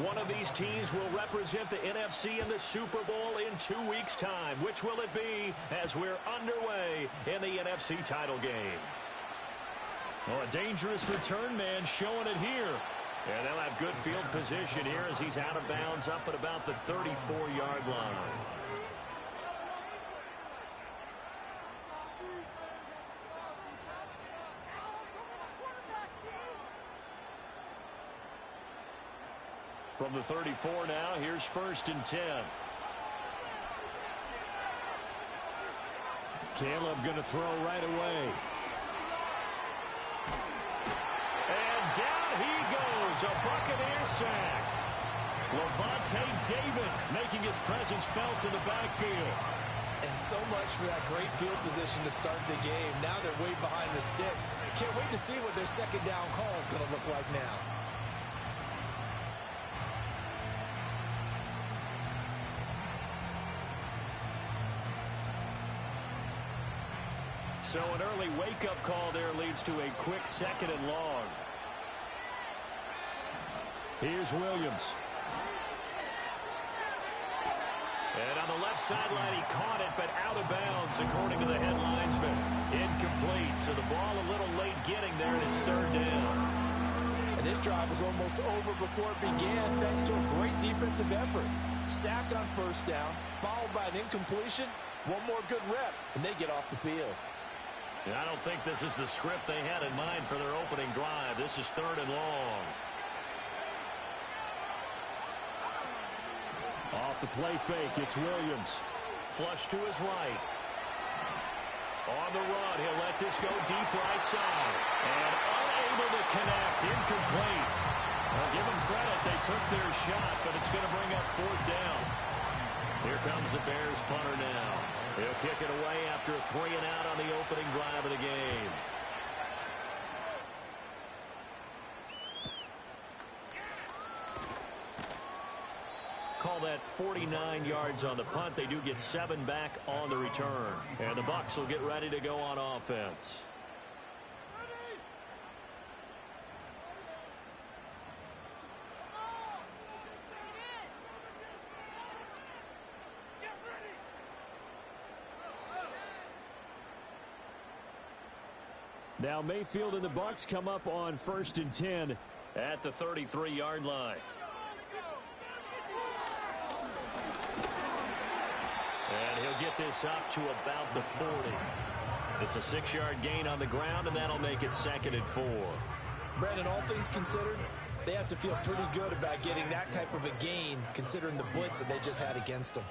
One of these teams will represent the NFC in the Super Bowl in 2 weeks' time. Which will it be as we're underway in the NFC title game? Well, a dangerous return man showing it here. And they'll have good field position here as he's out of bounds up at about the 34-yard line. From the 34 now, here's 1st and 10. Caleb going to throw right away. And down he goes, a Buccaneer sack. Levante David making his presence felt in the backfield. And so much for that great field position to start the game. Now they're way behind the sticks. Can't wait to see what their second down call is going to look like now. So an early wake-up call there leads to a quick 2nd and long. Here's Williams. And on the left sideline, he caught it, but out of bounds, according to the head linesman. Incomplete, so the ball a little late getting there, and it's 3rd down. And this drive was almost over before it began, thanks to a great defensive effort. Sack on 1st down, followed by an incompletion. One more good rep, and they get off the field. And I don't think this is the script they had in mind for their opening drive. This is 3rd and long. Off the play fake, it's Williams. Flush to his right. On the run, he'll let this go deep right side. And unable to connect, incomplete. Well, give them credit, they took their shot, but it's going to bring up 4th down. Here comes the Bears punter now. He'll kick it away after a 3 and out on the opening drive of the game. Call that 49 yards on the punt. They do get 7 back on the return. And the Bucs will get ready to go on offense. Now Mayfield and the Bucs come up on 1st and 10 at the 33-yard line. And he'll get this up to about the 40. It's a 6-yard gain on the ground, and that'll make it 2nd and 4. Brandon, all things considered, they have to feel pretty good about getting that type of a gain, considering the blitz that they just had against them.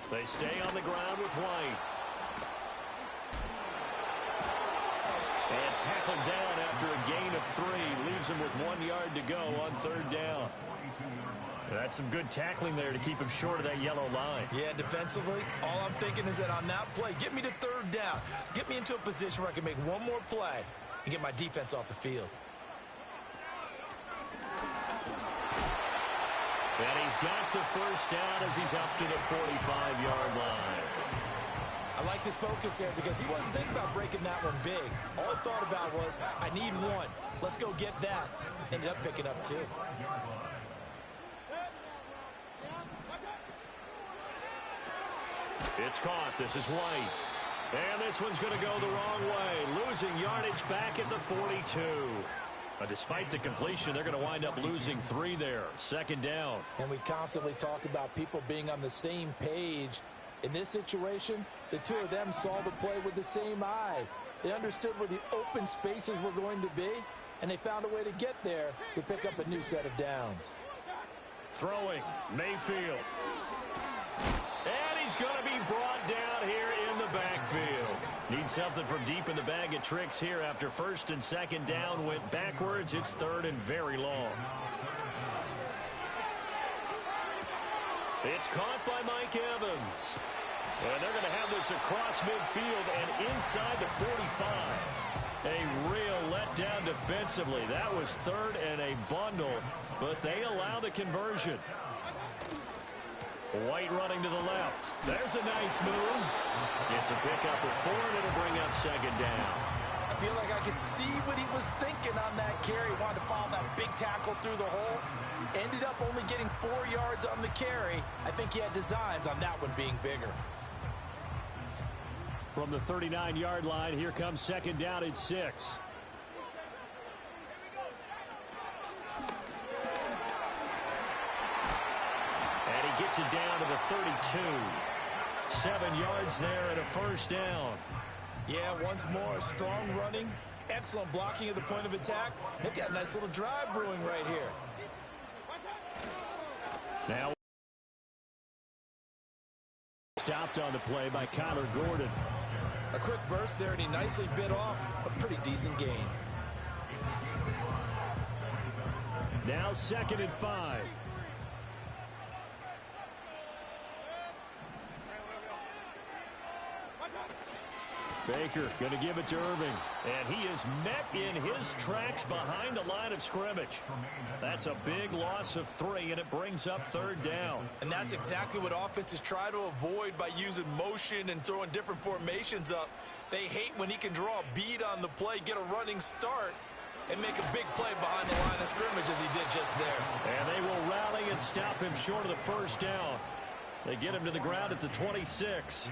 They stay on the ground with White. And tackled down after a gain of 3. Leaves him with 1 yard to go on 3rd down. That's some good tackling there to keep him short of that yellow line. Yeah, defensively, all I'm thinking is that on that play, get me to 3rd down. Get me into a position where I can make one more play and get my defense off the field. And he's got the 1st down as he's up to the 45-yard line. I like this focus there because he wasn't thinking about breaking that one big. All he thought about was, I need 1. Let's go get that. Ended up picking up 2. It's caught. This is White. And this one's going to go the wrong way. Losing yardage back at the 42. Despite the completion, they're going to wind up losing 3 there. 2nd down. And we constantly talk about people being on the same page. In this situation, the two of them saw the play with the same eyes. They understood where the open spaces were going to be, and they found a way to get there to pick up a new set of downs. Throwing, Mayfield. And he's going to be brought down here in the backfield. Needs something from deep in the bag of tricks here after 1st and 2nd down went backwards. It's 3rd and very long. It's caught by Mike Evans. And they're going to have this across midfield and inside the 45. A real letdown defensively. That was 3rd and a bundle, but they allow the conversion. White running to the left. There's a nice move. It's a pickup of 4, and it'll bring up 2nd down. I feel like I could see what he was thinking on that carry. Wanted to follow that big tackle through the hole. Ended up only getting 4 yards on the carry. I think he had designs on that one being bigger. From the 39-yard line, here comes second down at 6. And he gets it down to the 32. 7 yards there and a first down. Yeah, once more, strong running, excellent blocking at the point of attack. They've got a nice little drive brewing right here. Now stopped on the play by Kyler Gordon. A quick burst there, and he nicely bit off a pretty decent gain. Now 2nd and 5. Baker going to give it to Irving. And he is met in his tracks behind the line of scrimmage. That's a big loss of 3, and it brings up 3rd down. And that's exactly what offenses try to avoid by using motion and throwing different formations up. They hate when he can draw a bead on the play, get a running start, and make a big play behind the line of scrimmage as he did just there. And they will rally and stop him short of the first down. They get him to the ground at the 26.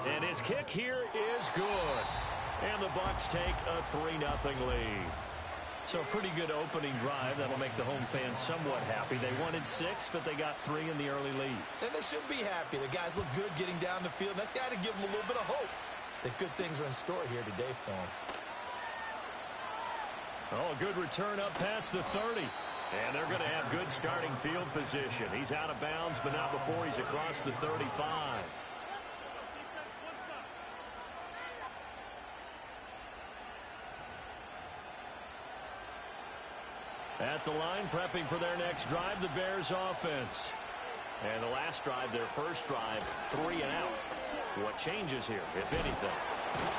And his kick here is good. And the Bucs take a 3-0 lead. So a pretty good opening drive. That'll make the home fans somewhat happy. They wanted 6, but they got 3 in the early lead. And they should be happy. The guys look good getting down the field. And that's got to give them a little bit of hope that good things are in store here today for them. Oh, a good return up past the 30. And they're going to have good starting field position. He's out of bounds, but not before he's across the 35. At the line, prepping for their next drive, the Bears offense. And the last drive, their first drive, 3 and out. What changes here, if anything?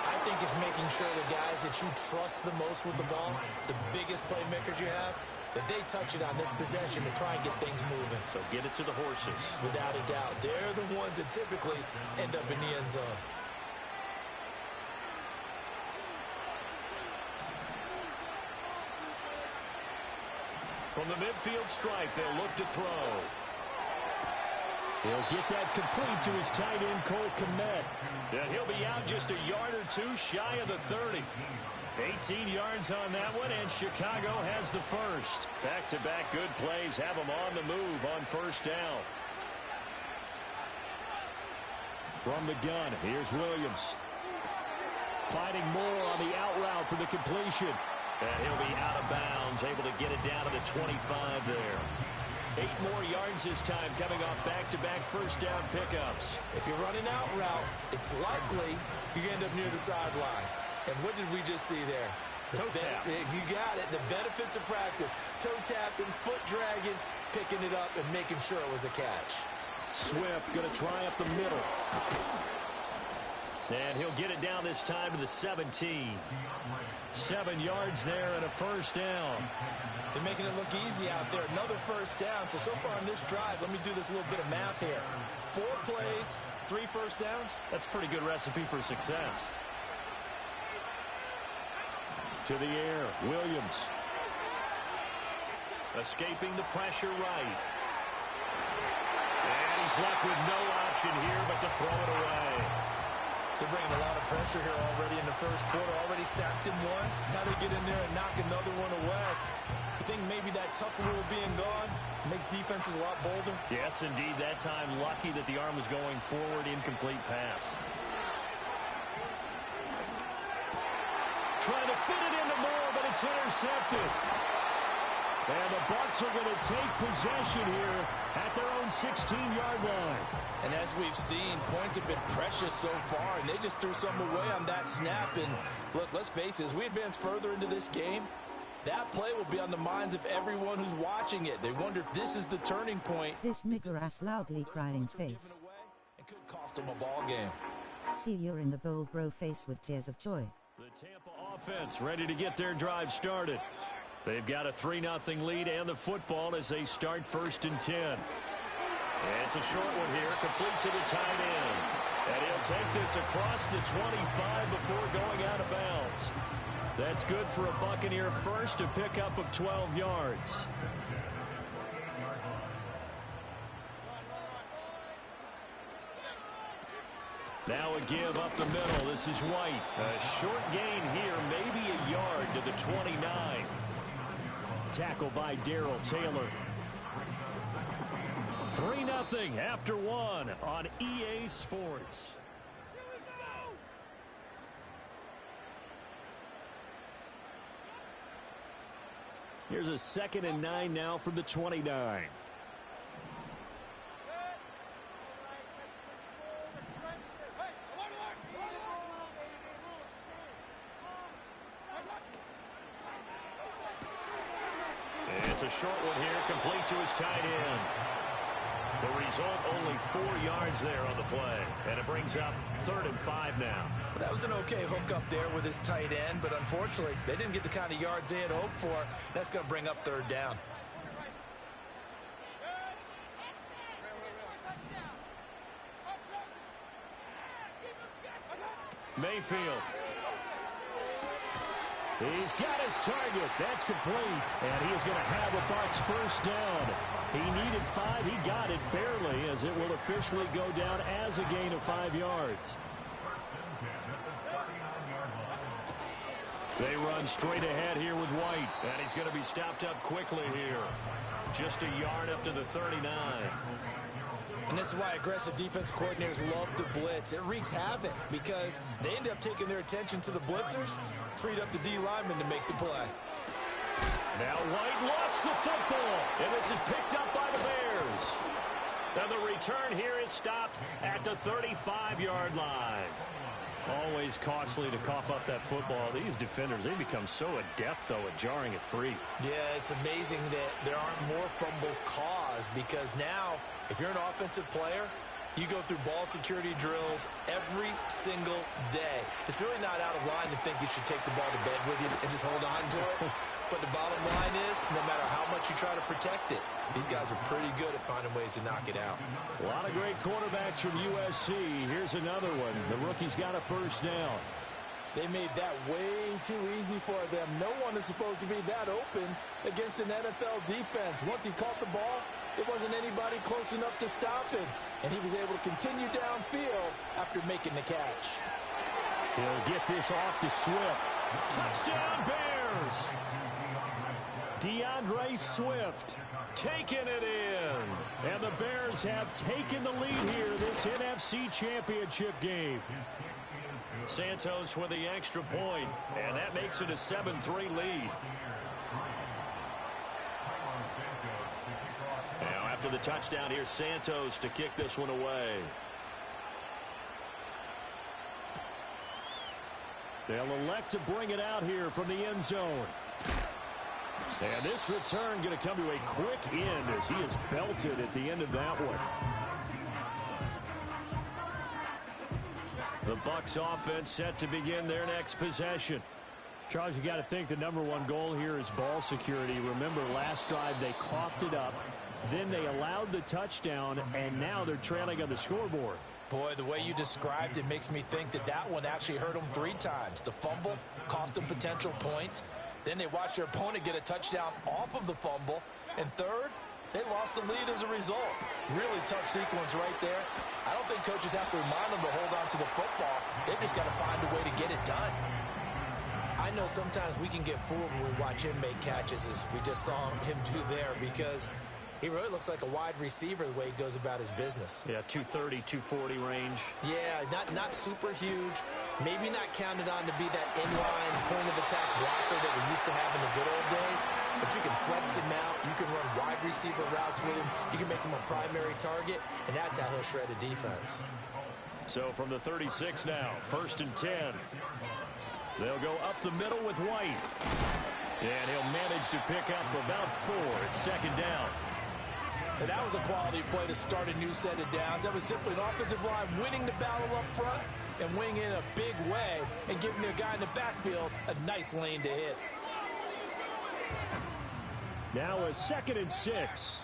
I think it's making sure the guys that you trust the most with the ball, the biggest playmakers you have, that they touch it on this possession to try and get things moving. So get it to the horses. Without a doubt. They're the ones that typically end up in the end zone. From the midfield stripe, they'll look to throw. He'll get that complete to his tight end, Cole Kmet. And he'll be out just a yard or 2 shy of the 30. 18 yards on that one, and Chicago has the first. Back-to-back good plays have them on the move on first down. From the gun, here's Williams. Fighting more on the out route for the completion. And he'll be out of bounds, able to get it down to the 25 there. 8 more yards this time, coming off back-to-back first down pickups. If you're running out route, it's likely you end up near the sideline. And what did we just see there? Toe tap. You got it. The benefits of practice. Toe tapping, foot dragging, picking it up, and making sure it was a catch. Swift going to try up the middle. And he'll get it down this time to the 17. 7 yards there and a first down. They're making it look easy out there. Another first down. So far on this drive, let me do this little bit of math here. 4 plays, 3 first downs. That's a pretty good recipe for success. To the air, Williams. Escaping the pressure right. And he's left with no option here but to throw it away. They're bringing a lot of pressure here already in the first quarter. Already sacked him once. Now they get in there and knock another one away. You think maybe that Tucker rule being gone makes defenses a lot bolder? Yes, indeed. That time, lucky that the arm was going forward. Incomplete pass. Trying to fit it into Moore, but it's intercepted. And the Bucs are going to take possession here at their own 16-yard line. And as we've seen, points have been precious so far, and they just threw some away on that snap. And look, let's face it, as we advance further into this game, that play will be on the minds of everyone who's watching it. They wonder if this is the turning point. This nigger-ass loudly crying face. It could cost them a ball game. See you're in the bold bro face with tears of joy. The Tampa offense ready to get their drive started. They've got a 3-0 lead and the football as they start 1st and 10. And it's a short one here, complete to the tight end. And he'll take this across the 25 before going out of bounds. That's good for a Buccaneer first, a pickup of 12 yards. Now a give up the middle. This is White. A short gain here, maybe a yard to the 29. Tackle by Darrell Taylor. 3-0 after one on EA Sports. Here's a 2nd and 9 now from the 29. It's a short one here, complete to his tight end. The result, only 4 yards there on the play. And it brings up 3rd and 5 now. Well, that was an okay hook up there with his tight end, but unfortunately, they didn't get the kind of yards they had hoped for. That's going to bring up 3rd down. Mayfield. He's got his target. That's complete. And he is going to have a Bucs first down. He needed 5. He got it barely, as it will officially go down as a gain of 5 yards. They run straight ahead here with White. And he's going to be stopped up quickly here. Just a yard up to the 39. And this is why aggressive defense coordinators love to blitz. It wreaks havoc because they end up taking their attention to the blitzers, freed up the D lineman to make the play. Now White lost the football, and this is picked up by the Bears. And the return here is stopped at the 35-yard line. Always costly to cough up that football. These defenders, they become so adept, though, at jarring it free. Yeah, it's amazing that there aren't more fumbles caused because now, if you're an offensive player, you go through ball security drills every single day. It's really not out of line to think you should take the ball to bed with you and just hold on to it. But the bottom line is, no matter how much you try to protect it, these guys are pretty good at finding ways to knock it out. A lot of great quarterbacks from USC. Here's another one. The rookie's got a first down. They made that way too easy for them. No one is supposed to be that open against an NFL defense. Once he caught the ball, there wasn't anybody close enough to stop him. And he was able to continue downfield after making the catch. He'll get this off to Swift. Touchdown, Bears! DeAndre Swift taking it in. And the Bears have taken the lead here this NFC Championship game. Santos with the extra point, and that makes it a 7-3 lead. Now after the touchdown, here's Santos to kick this one away. They'll elect to bring it out here from the end zone. And this return going to come to a quick end as he is belted at the end of that one. The Bucs offense set to begin their next possession. Charles, you got to think the #1 goal here is ball security. Remember, last drive they coughed it up. Then they allowed the touchdown, and now they're trailing on the scoreboard. Boy, the way you described it makes me think that that one actually hurt them 3 times. The fumble cost them potential points. Then they watched their opponent get a touchdown off of the fumble. And third, they lost the lead as a result. Really tough sequence right there. I don't think coaches have to remind them to hold on to the football. They've just got to find a way to get it done. I know sometimes we can get fooled when we watch him make catches, as we just saw him do there, because he really looks like a wide receiver the way he goes about his business. Yeah, 230, 240 range. Yeah, not super huge. Maybe not counted on to be that inline point-of-attack blocker that we used to have in the good old days. But you can flex him out. You can run wide receiver routes with him. You can make him a primary target, and that's how he'll shred a defense. So from the 36 now, 1st and 10. They'll go up the middle with White. And he'll manage to pick up about 4 at 2nd down. And that was a quality play to start a new set of downs. That was simply an offensive line winning the battle up front and winning in a big way and giving the guy in the backfield a nice lane to hit. Now a 2nd and 6.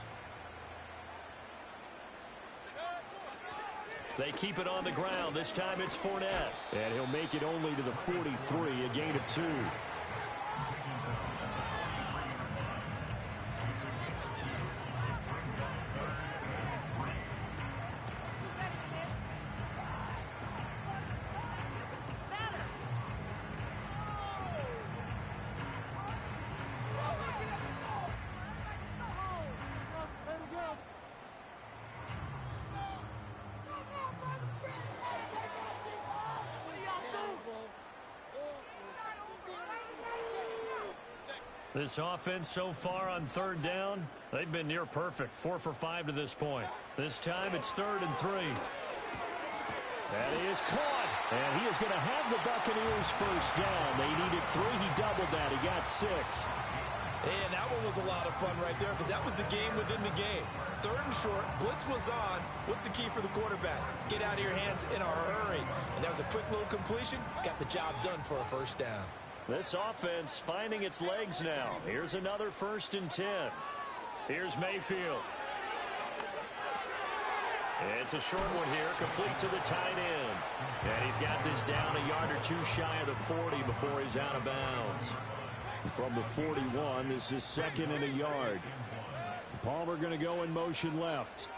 They keep it on the ground. This time it's Fournette. And he'll make it only to the 43, a gain of 2. This offense so far on third down, they've been near perfect. 4 for 5 to this point. This time it's 3rd and 3. That is caught. And he is going to have the Buccaneers first down. They needed 3. He doubled that. He got 6. And that one was a lot of fun right there because that was the game within the game. 3rd and short. Blitz was on. What's the key for the quarterback? Get out of your hands in a hurry. And that was a quick little completion. Got the job done for a first down. This offense finding its legs now. Here's another 1st and 10. Here's Mayfield. It's a short one here, complete to the tight end. And he's got this down a yard or 2 shy of the 40 before he's out of bounds. From the 41, this is 2nd and a yard. Palmer going to go in motion left.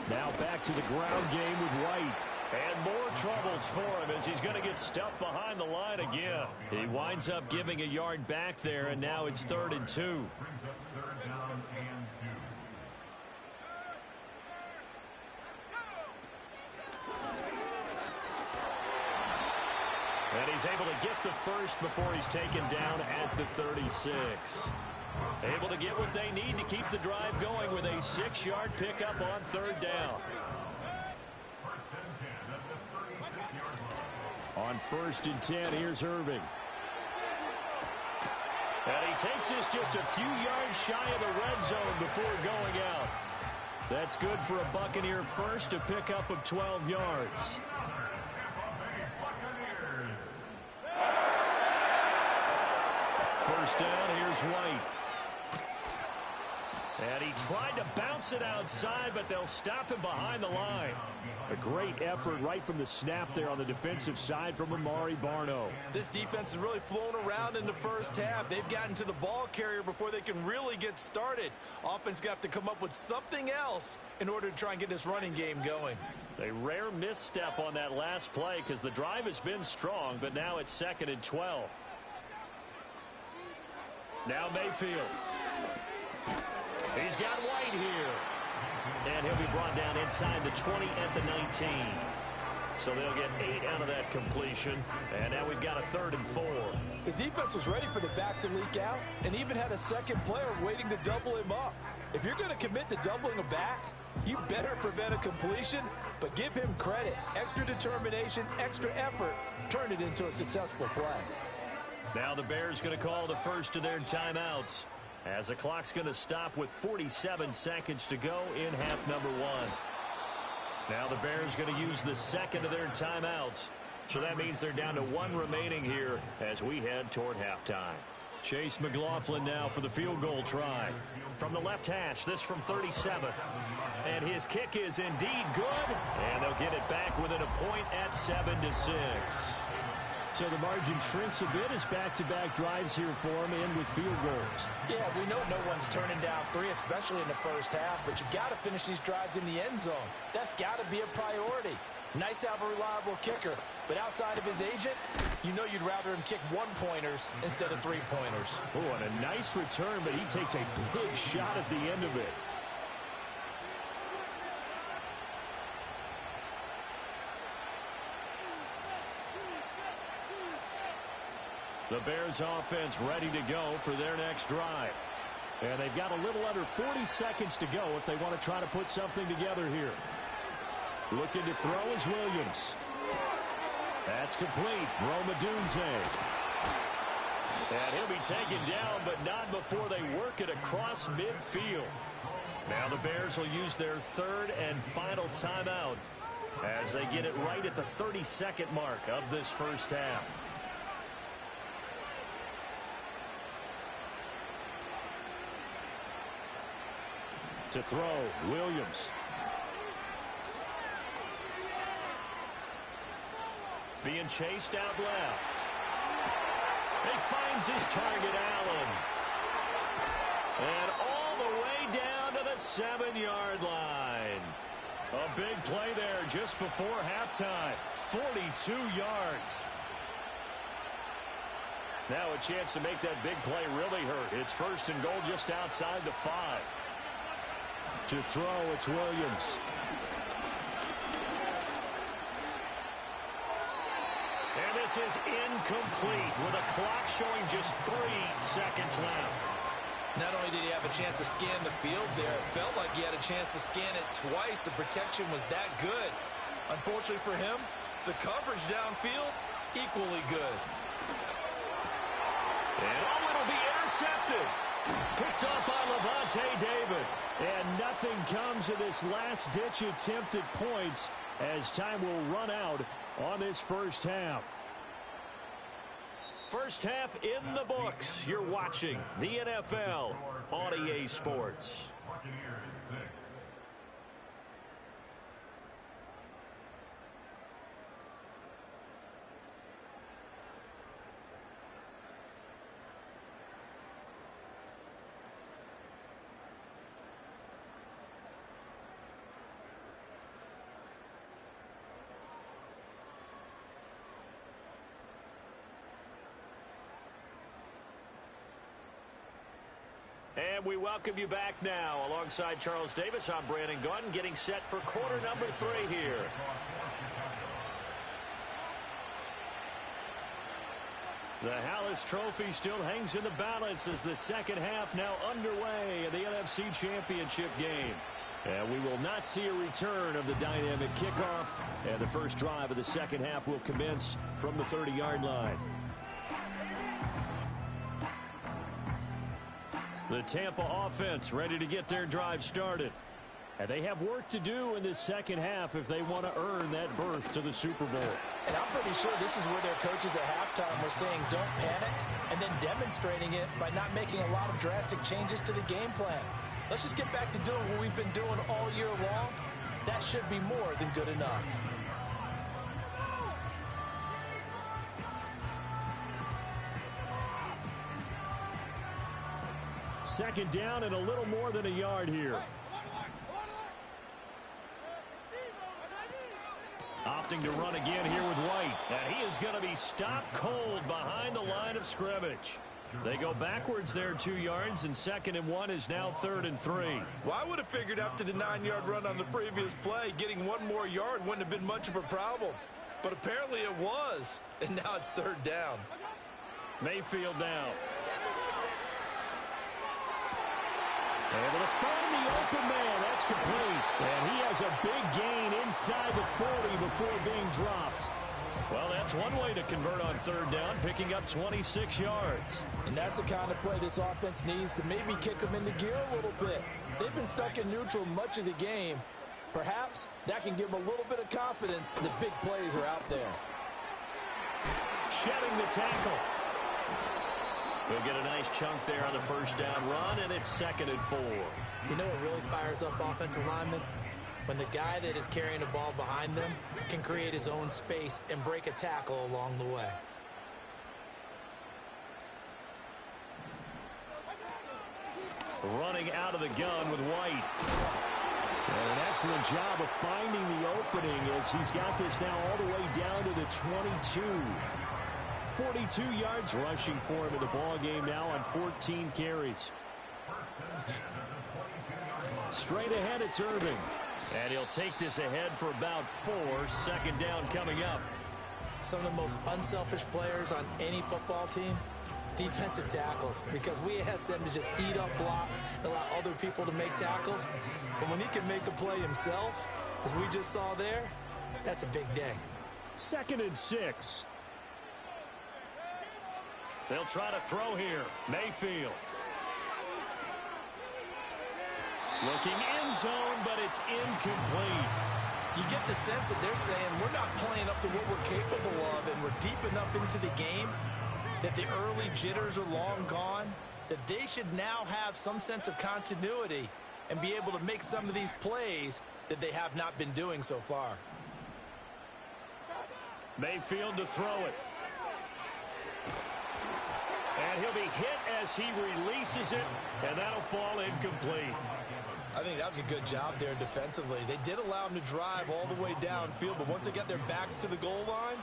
Now back to the ground game with White. And more troubles for him as he's going to get stuffed behind the line again. He winds up giving a yard back there, and now it's 3rd and 2. And he's able to get the first before he's taken down at the 36. Able to get what they need to keep the drive going with a 6-yard pickup on 3rd down. On 1st and 10, here's Irving. And he takes this just a few yards shy of the red zone before going out. That's good for a Buccaneer first, a pickup of 12 yards. First down, here's White. And he tried to bounce it outside, but they'll stop him behind the line. A great effort right from the snap there on the defensive side from Amari Barno. This defense has really flown around in the first half. They've gotten to the ball carrier before they can really get started. Offense got to come up with something else in order to try and get this running game going. A rare misstep on that last play because the drive has been strong, but now it's 2nd and 12. Now Mayfield. He's got White here. And he'll be brought down inside the 20 at the 19. So they'll get 8 out of that completion. And now we've got a 3rd and 4. The defense was ready for the back to leak out and even had a second player waiting to double him up. If you're going to commit to doubling a back, you better prevent a completion, but give him credit. Extra determination, extra effort, turn it into a successful play. Now the Bears going to call the first of their timeouts, as the clock's going to stop with 47 seconds to go in half number 1. Now the Bears going to use the second of their timeouts. So that means they're down to 1 remaining here as we head toward halftime. Chase McLaughlin now for the field goal try. From the left hash, this from 37. And his kick is indeed good. And they'll get it back within a point at 7-6. So the margin shrinks a bit as back-to-back drives here for him and with field goals. Yeah, we know no one's turning down 3, especially in the first half, but you've got to finish these drives in the end zone. That's got to be a priority. Nice to have a reliable kicker, but outside of his agent, you know you'd rather him kick 1-pointers instead of 3-pointers. Oh, and a nice return, but he takes a big shot at the end of it. The Bears offense ready to go for their next drive. And they've got a little under 40 seconds to go if they want to try to put something together here. Looking to throw is Williams. That's complete. Rome Odunze. And he'll be taken down, but not before they work it across midfield. Now the Bears will use their 3rd and final timeout as they get it right at the 32nd mark of this first half. To throw, Williams. being chased out left. He finds his target, Allen. And all the way down to the 7-yard line. A big play there just before halftime. 42 yards. Now a chance to make that big play really hurt. It's first and goal just outside the 5. To throw, it's Williams. And this is incomplete with a clock showing just 3 seconds left. Not only did he have a chance to scan the field there, it felt like he had a chance to scan it twice. The protection was that good. Unfortunately for him, the coverage downfield, equally good. And it'll be intercepted. Picked up by Levante David. And nothing comes of this last-ditch attempt at points as time will run out on this first half. First half in the books. You're watching the NFL on EA Sports. And we welcome you back now. Alongside Charles Davis, I'm Brandon Gunn, getting set for quarter number 3 here. The Hallis Trophy still hangs in the balance as the second half now underway in the NFC Championship game. And we will not see a return of the dynamic kickoff. And the first drive of the second half will commence from the 30-yard line. The Tampa offense ready to get their drive started. And they have work to do in this second half if they want to earn that berth to the Super Bowl. And I'm pretty sure this is where their coaches at halftime were saying don't panic, and then demonstrating it by not making a lot of drastic changes to the game plan. Let's just get back to doing what we've been doing all year long. That should be more than good enough. Second down and a little more than a yard here. Opting to run again here with White. And he is going to be stopped cold behind the line of scrimmage. They go backwards there 2 yards, and 2nd and 1 is now 3rd and 3. Well, I would have figured after the 9-yard run on the previous play, getting 1 more yard wouldn't have been much of a problem. But apparently it was, and now it's 3rd down. Mayfield now. Able to find the open man. That's complete. And he has a big gain inside the 40 before being dropped. Well, that's one way to convert on 3rd down, picking up 26 yards. And that's the kind of play this offense needs to maybe kick them into gear a little bit. They've been stuck in neutral much of the game. Perhaps that can give them a little bit of confidence the big plays are out there. Shedding the tackle. We'll get a nice chunk there on the first down run, and it's 2nd and 4. You know what really fires up offensive linemen? When the guy that is carrying the ball behind them can create his own space and break a tackle along the way. Running out of the gun with White. And an excellent job of finding the opening as he's got this now all the way down to the 22. 42 yards rushing for him in the ball game now on 14 carries. Straight ahead, it's Irving. And he'll take this ahead for about 4. 2nd down coming up. Some of the most unselfish players on any football team, defensive tackles, because we ask them to just eat up blocks and allow other people to make tackles. But when he can make a play himself, as we just saw there, that's a big day. 2nd and 6. They'll try to throw here. Mayfield. Looking end zone, but it's incomplete. You get the sense that they're saying we're not playing up to what we're capable of, and we're deep enough into the game that the early jitters are long gone, that they should now have some sense of continuity and be able to make some of these plays that they have not been doing so far. Mayfield to throw it. And he'll be hit as he releases it, and that'll fall incomplete. I think that was a good job there defensively. They did allow him to drive all the way downfield, but once they got their backs to the goal line,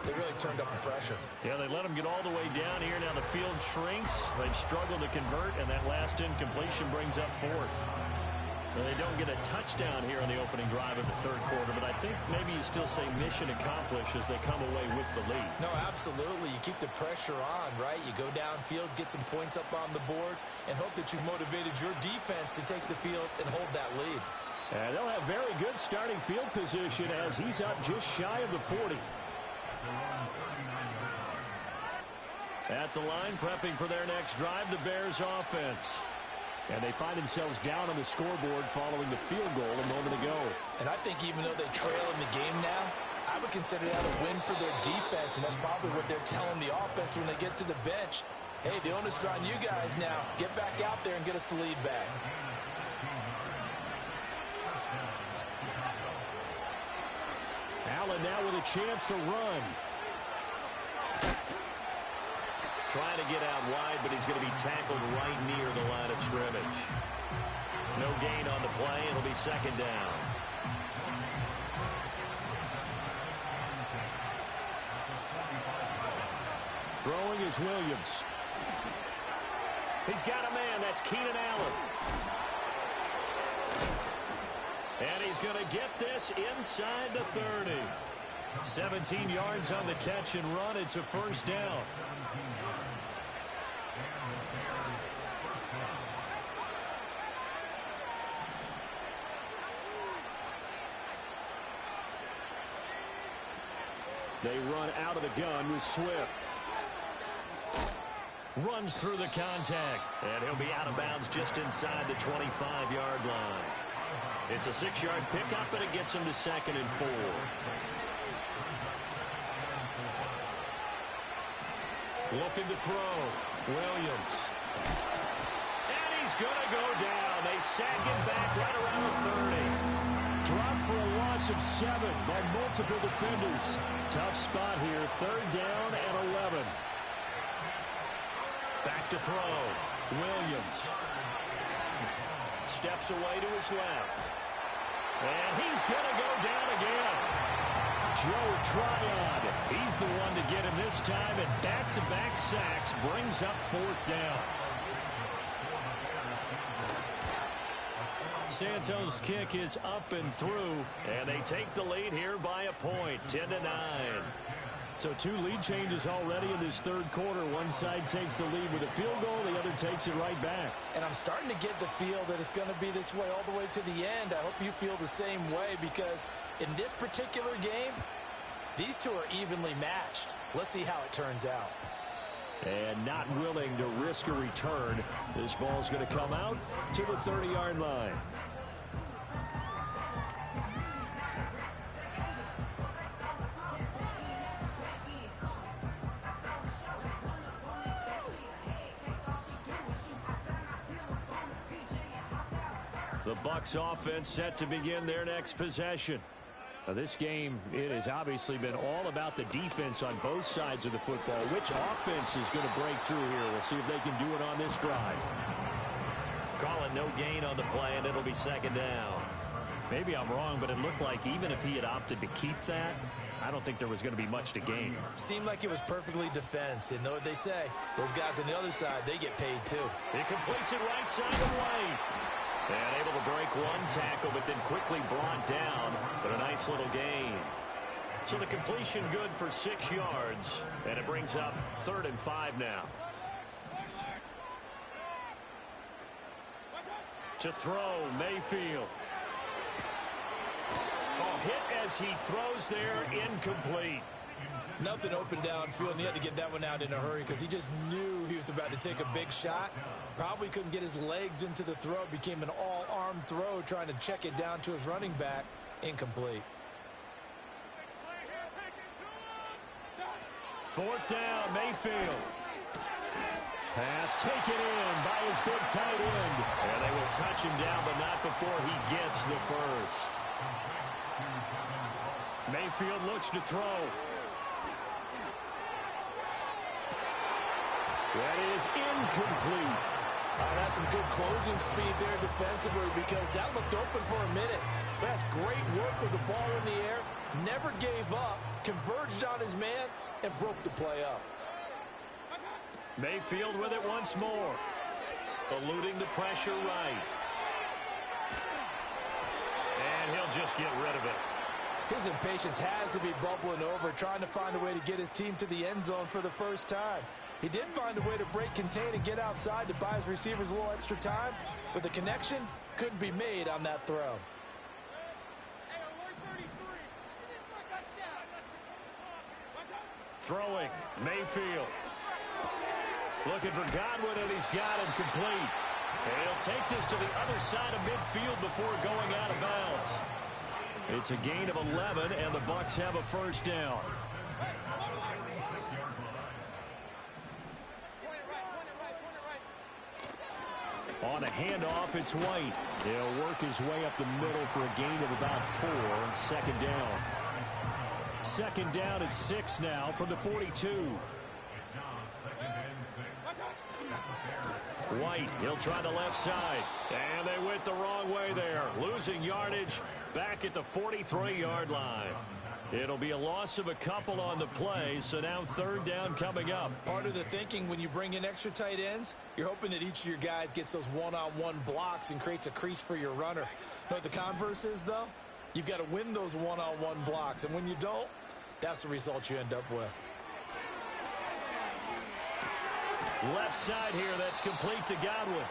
they really turned up the pressure. Yeah, they let him get all the way down here. Now the field shrinks. They've struggled to convert, and that last incompletion brings up fourth. Well, they don't get a touchdown here on the opening drive of the third quarter, but I think maybe you still say mission accomplished as they come away with the lead. No, absolutely. You keep the pressure on, right? You go downfield, get some points up on the board, and hope that you've motivated your defense to take the field and hold that lead. And they'll have very good starting field position as he's up just shy of the 40. At the line, prepping for their next drive, the Bears offense. And they find themselves down on the scoreboard following the field goal a moment ago. And I think even though they trail in the game now, I would consider that a win for their defense, and that's probably what they're telling the offense when they get to the bench. Hey, the onus is on you guys now. Get back out there and get us the lead back. Allen now with a chance to run. Trying to get out wide, but he's going to be tackled right near the line of scrimmage. No gain on the play. It'll be second down. Throwing is Williams. He's got a man. That's Keenan Allen. And he's going to get this inside the 30. 17 yards on the catch and run. It's a first down. They run out of the gun with Swift. Runs through the contact. And he'll be out of bounds just inside the 25-yard line. It's a 6-yard pickup, and it gets him to second and 4. Looking to throw. Williams. And he's going to go down. They sack him back right around the 30. Dropped for a loss of 7 by multiple defenders. Tough spot here. Third down and 11. Back to throw. Williams. Steps away to his left. And he's going to go down again. Joe Tryon. He's the one to get him this time, and back-to-back sacks brings up fourth down. Santos' kick is up and through, and they take the lead here by a point, 10-9. So 2 lead changes already in this third quarter. One side takes the lead with a field goal. The other takes it right back. And I'm starting to get the feel that it's going to be this way all the way to the end. I hope you feel the same way, because in this particular game, these two are evenly matched. Let's see how it turns out. And not willing to risk a return. This ball's going to come out to the 30-yard line. The Bucs offense set to begin their next possession. Now this game, it has obviously been all about the defense on both sides of the football. Which offense is going to break through here? We'll see if they can do it on this drive. Call it no gain on the play, and it'll be second down. Maybe I'm wrong, but it looked like even if he had opted to keep that, I don't think there was going to be much to gain. Seemed like it was perfectly defense. And know what they say? Those guys on the other side, they get paid too. He completes it right side of the lane. And able to break one tackle, but then quickly brought down. But a nice little gain. So the completion good for 6 yards. And it brings up 3rd and 5 now. To throw, Mayfield. Oh, hit as he throws there, incomplete. Nothing open downfield, and he had to get that one out in a hurry because he just knew he was about to take a big shot. Probably couldn't get his legs into the throw. Became an all-arm throw, trying to check it down to his running back. Incomplete. 4th down, Mayfield. Pass taken in by his big tight end. And they will touch him down, but not before he gets the first. Mayfield looks to throw. That is incomplete. That's some good closing speed there defensively because that looked open for a minute. That's great work with the ball in the air. Never gave up, converged on his man, and broke the play up. Mayfield with it once more. Eluding the pressure right. And he'll just get rid of it. His impatience has to be bubbling over, trying to find a way to get his team to the end zone for the first time. He did find a way to break, contain, and get outside to buy his receivers a little extra time, but the connection couldn't be made on that throw. Throwing, Mayfield. Looking for Godwin, and he's got him complete. And he'll take this to the other side of midfield before going out of bounds. It's a gain of 11, and the Bucs have a first down. On a handoff, it's White. He'll work his way up the middle for a gain of about 4. Second down. Second down at 6 now from the 42. White, he'll try the left side. And they went the wrong way there. Losing yardage back at the 43-yard line. It'll be a loss of a couple on the play, so now third down coming up. Part of the thinking when you bring in extra tight ends, you're hoping that each of your guys gets those one-on-one blocks and creates a crease for your runner. You know what the converse is, though? You've got to win those one-on-one blocks, and when you don't, that's the result you end up with. Left side here, that's complete to Godwin.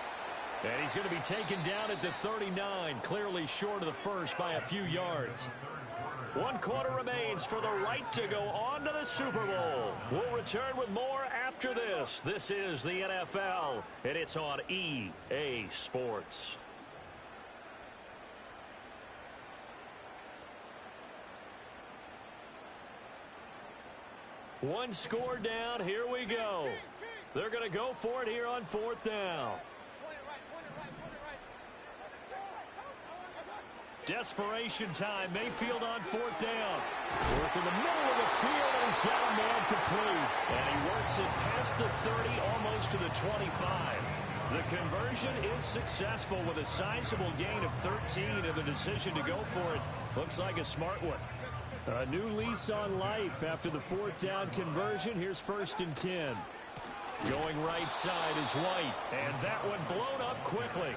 And he's going to be taken down at the 39, clearly short of the first by a few yards. 1 quarter remains for the right to go on to the Super Bowl. We'll return with more after this. This is the NFL, and it's on EA Sports. One score down, here we go. They're going to go for it here on fourth down. Desperation time. Mayfield on fourth down. Work in the middle of the field, and he's got a man complete. And he works it past the 30, almost to the 25. The conversion is successful with a sizable gain of 13, and the decision to go for it looks like a smart one. A new lease on life after the fourth down conversion. Here's 1st and 10. Going right side is White, and that one blown up quickly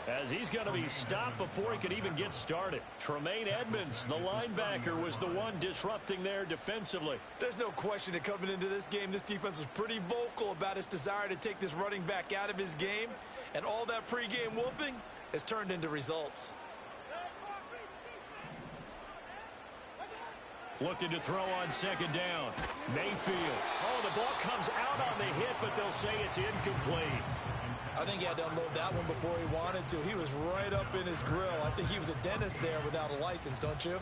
as he's going to be stopped before he could even get started. Tremaine Edmonds, the linebacker, was the one disrupting there defensively. There's no question that coming into this game, this defense was pretty vocal about its desire to take this running back out of his game, and all that pregame wolfing has turned into results. Looking to throw on second down. Mayfield. Oh, the ball comes out on the hit, but they'll say it's incomplete. I think he had to unload that one before he wanted to. He was right up in his grill. I think he was a dentist there without a license, don't you?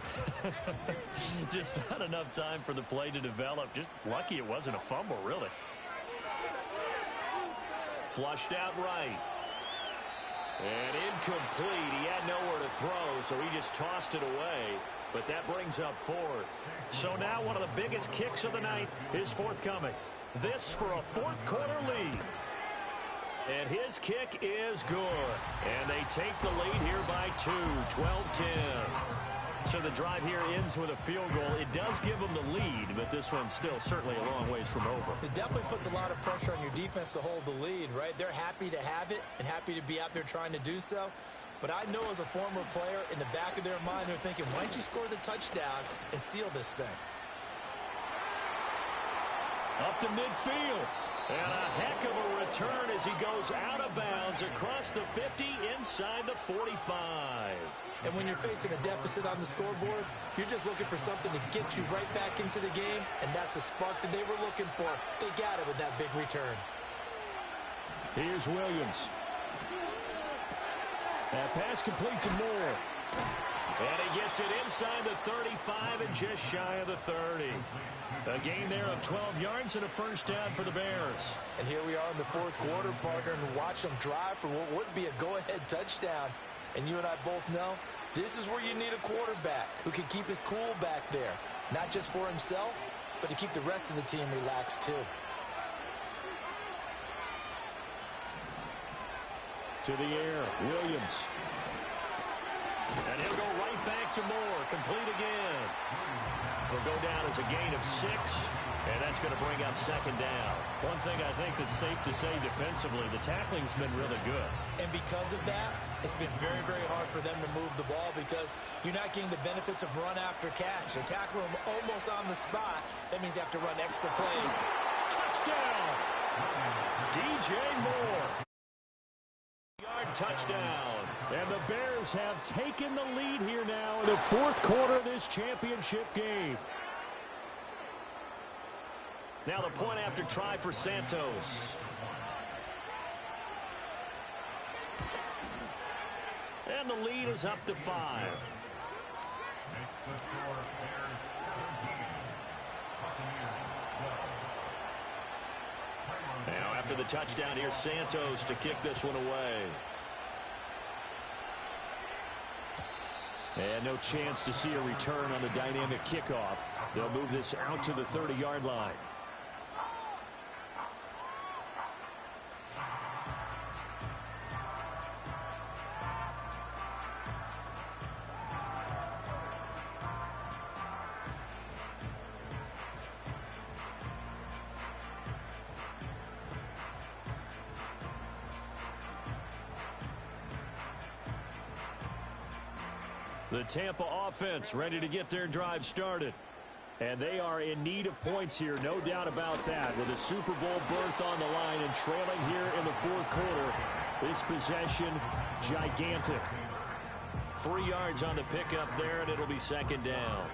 Just not enough time for the play to develop. Just lucky it wasn't a fumble, really. Flushed out right. And incomplete. He had nowhere to throw, so he just tossed it away. But that brings up fourth. So now one of the biggest kicks of the night is forthcoming. This for a fourth quarter lead. And his kick is good. And they take the lead here by 2, 12-10. So the drive here ends with a field goal. It does give them the lead, but this one's still certainly a long ways from over. It definitely puts a lot of pressure on your defense to hold the lead, right? They're happy to have it and happy to be out there trying to do so. But I know as a former player, in the back of their mind, they're thinking, why don't you score the touchdown and seal this thing? Up to midfield. And a heck of a return as he goes out of bounds across the 50 inside the 45. And when you're facing a deficit on the scoreboard, you're just looking for something to get you right back into the game, and that's the spark that they were looking for. They got it with that big return. Here's Williams. That pass complete to Moore. And he gets it inside the 35 and just shy of the 30. A gain there of 12 yards and a first down for the Bears. And here we are in the fourth quarter, partner, and watch them drive for what would be a go-ahead touchdown. And you and I both know this is where you need a quarterback who can keep his cool back there. Not just for himself, but to keep the rest of the team relaxed too. to the air. Williams. And he'll go right back to Moore. Complete again. Will go down as a gain of 6, and that's going to bring up second down. One thing I think that's safe to say defensively, the tackling's been really good. And because of that, it's been very, very hard for them to move the ball because you're not getting the benefits of run after catch. They tackle them almost on the spot. That means you have to run extra plays. Touchdown! DJ Moore. Yard touchdown. And the Bears have taken the lead here now in the fourth quarter of this championship game. Now the point after try for Santos. And the lead is up to 5. Now after the touchdown, here's Santos to kick this one away. And no chance to see a return on the dynamic kickoff. They'll move this out to the 30-yard line. The Tampa offense ready to get their drive started. And they are in need of points here, no doubt about that. With a Super Bowl berth on the line and trailing here in the fourth quarter, this possession, gigantic. 3 yards on the pickup there, and it'll be second down.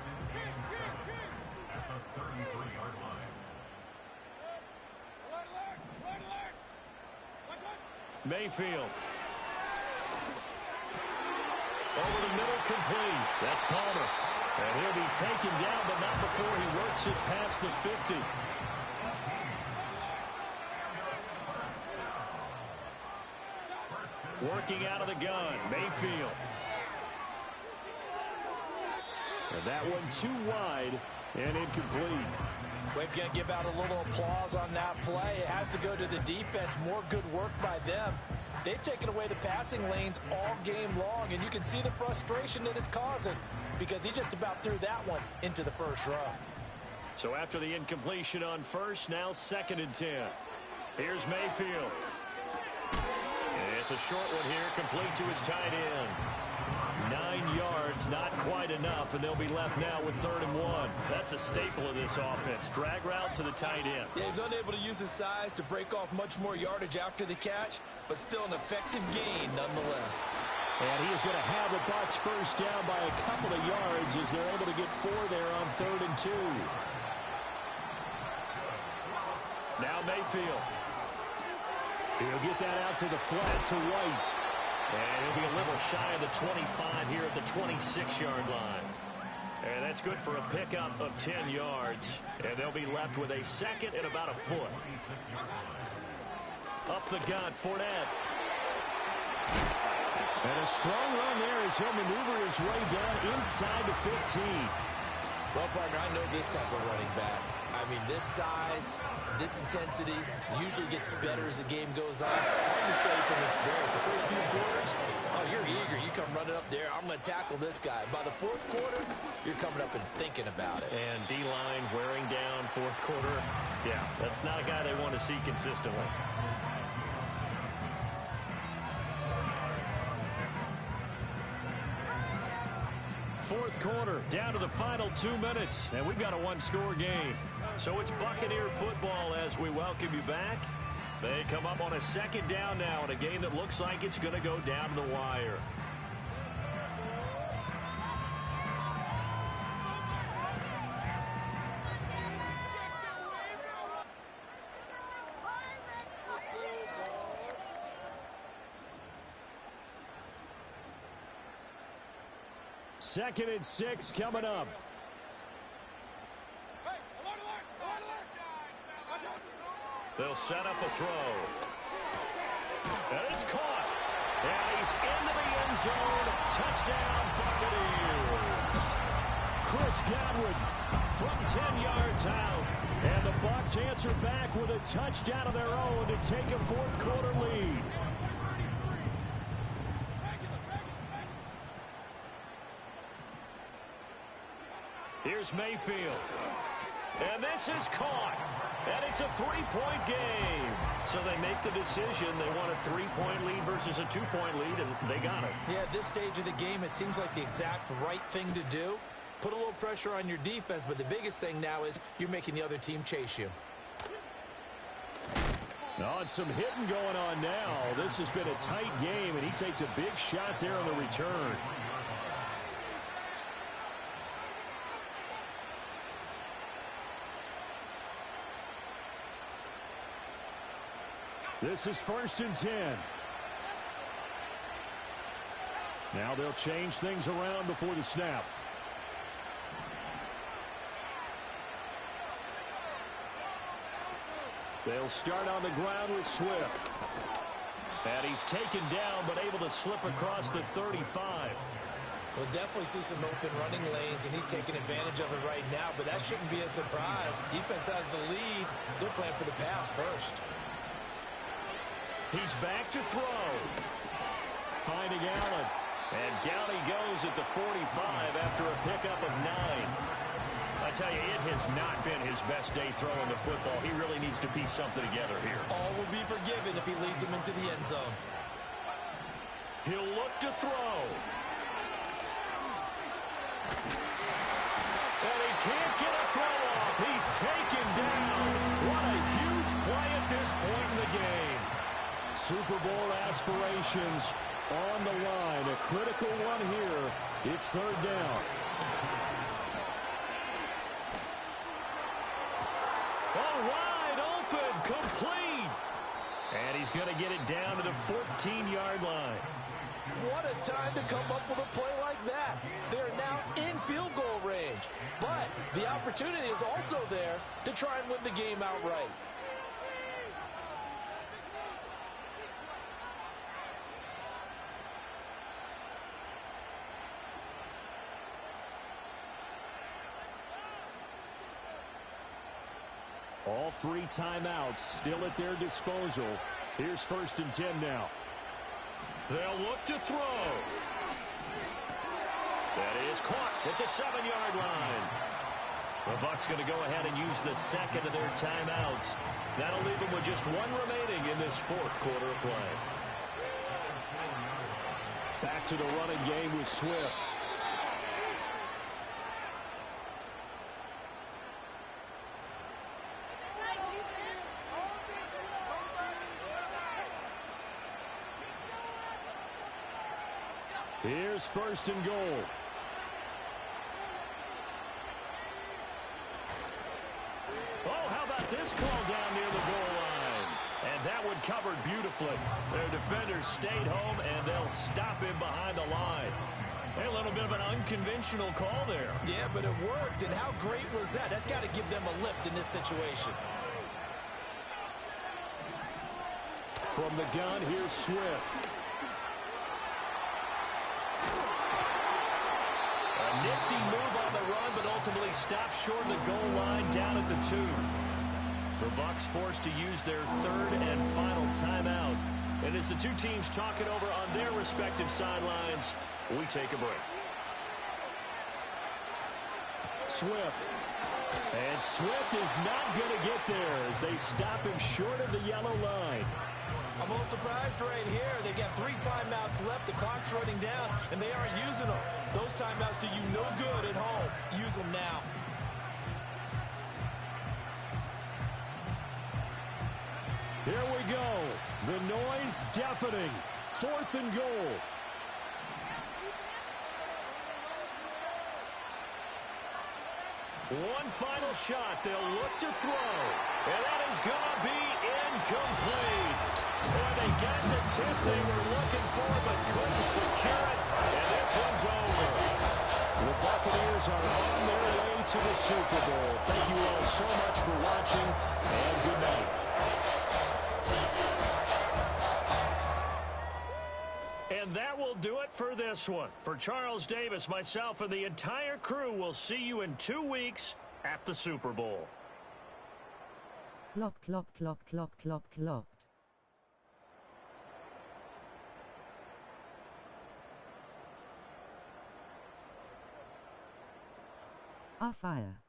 Mayfield. Over the middle, complete. That's Palmer. And he'll be taken down, but not before he works it past the 50. Working out of the gun, Mayfield. And that one too wide and incomplete. We're going to give out a little applause on that play. It has to go to the defense. More good work by them. They've taken away the passing lanes all game long, and you can see the frustration that it's causing because he just about threw that one into the first row. So after the incompletion on first, now 2nd and 10. Here's Mayfield. And it's a short one here, complete to his tight end. 9 yards, not quite enough, and they'll be left now with 3rd and 1. That's a staple of this offense. Drag route to the tight end. Yeah, he's unable to use his size to break off much more yardage after the catch, but still an effective gain nonetheless. And he is going to have the Bucs first down by a couple of yards as they're able to get 4 there on 3rd and 2. Now Mayfield. He'll get that out to the flat to White. And he'll be a little shy of the 25 here at the 26-yard line. And that's good for a pickup of 10 yards. And they'll be left with a 2nd and about a foot. Up the gut, Fournette. And a strong run there as he'll maneuver his way down inside the 15. Well, partner, I know this type of running back. I mean, this size, this intensity usually gets better as the game goes on. I just tell you from experience, the first few quarters, oh, you're eager. You come running up there, I'm going to tackle this guy. By the 4th quarter, you're coming up and thinking about it. And D-line wearing down 4th quarter. Yeah, that's not a guy they want to see consistently. Fourth quarter, down to the final 2 minutes, and we've got a 1-score game. So it's Buccaneer football as we welcome you back. They come up on a 2nd down now in a game that looks like it's going to go down to the wire. Second and 6 coming up. They'll set up a throw. And it's caught. And he's into the end zone. Touchdown, Buccaneers. Chris Godwin from 10 yards out. And the Bucs answer back with a touchdown of their own to take a 4th quarter lead. Here's Mayfield. And this is caught. And it's a three-point game. So they make the decision. They want a three-point lead versus a two-point lead, and they got it. Yeah, at this stage of the game, it seems like the exact right thing to do. Put a little pressure on your defense, but the biggest thing now is you're making the other team chase you. Oh, and some hitting going on now. This has been a tight game, and he takes a big shot there on the return. This is 1st and 10. Now they'll change things around before the snap. They'll start on the ground with Swift. And he's taken down, but able to slip across the 35. We'll definitely see some open running lanes, and he's taking advantage of it right now, but that shouldn't be a surprise. Defense has the lead. They're playing for the pass first. He's back to throw. Finding Allen. And down he goes at the 45 after a pickup of 9. I tell you, it has not been his best day throwing the football. He really needs to piece something together here. All will be forgiven if he leads him into the end zone. He'll look to throw. And he can't get a throw off. He's taken down. What a huge play at this point in the game. Super Bowl aspirations on the line. A critical one here. It's 3rd down. All wide open, complete. And he's going to get it down to the 14-yard line. What a time to come up with a play like that. They're now in field goal range. But the opportunity is also there to try and win the game outright. All 3 timeouts still at their disposal. Here's 1st and 10 now. They'll look to throw. That is caught at the 7-yard line. The Bucs going to go ahead and use the second of their timeouts. That'll leave them with just 1 remaining in this 4th quarter of play. Back to the running game with Swift. Here's 1st and goal. Oh, how about this call down near the goal line? And that one covered beautifully. Their defenders stayed home, and they'll stop him behind the line. A little bit of an unconventional call there. Yeah, but it worked, and how great was that? That's got to give them a lift in this situation. From the gun, here's Swift. A nifty move on the run, but ultimately stops short of the goal line down at the 2. The Bucs forced to use their 3rd and final timeout. And as the two teams talk it over on their respective sidelines, we take a break. Swift. And Swift is not going to get there as they stop him short of the yellow line. I'm a little surprised right here. They've got 3 timeouts left. The clock's running down, and they aren't using them. Those timeouts do you no good at home. Use them now. Here we go. The noise deafening. 4th and goal. One final shot. They'll look to throw. And that is going to be incomplete. Boy, they got the tip they were looking for, but couldn't secure it. And this one's over. The Buccaneers are on their way to the Super Bowl. Thank you all so much for watching, and good night. And that will do it for this one. For Charles Davis, myself, and the entire crew, we'll see you in 2 weeks at the Super Bowl. Locked, locked, locked, locked, locked, locked. Fire.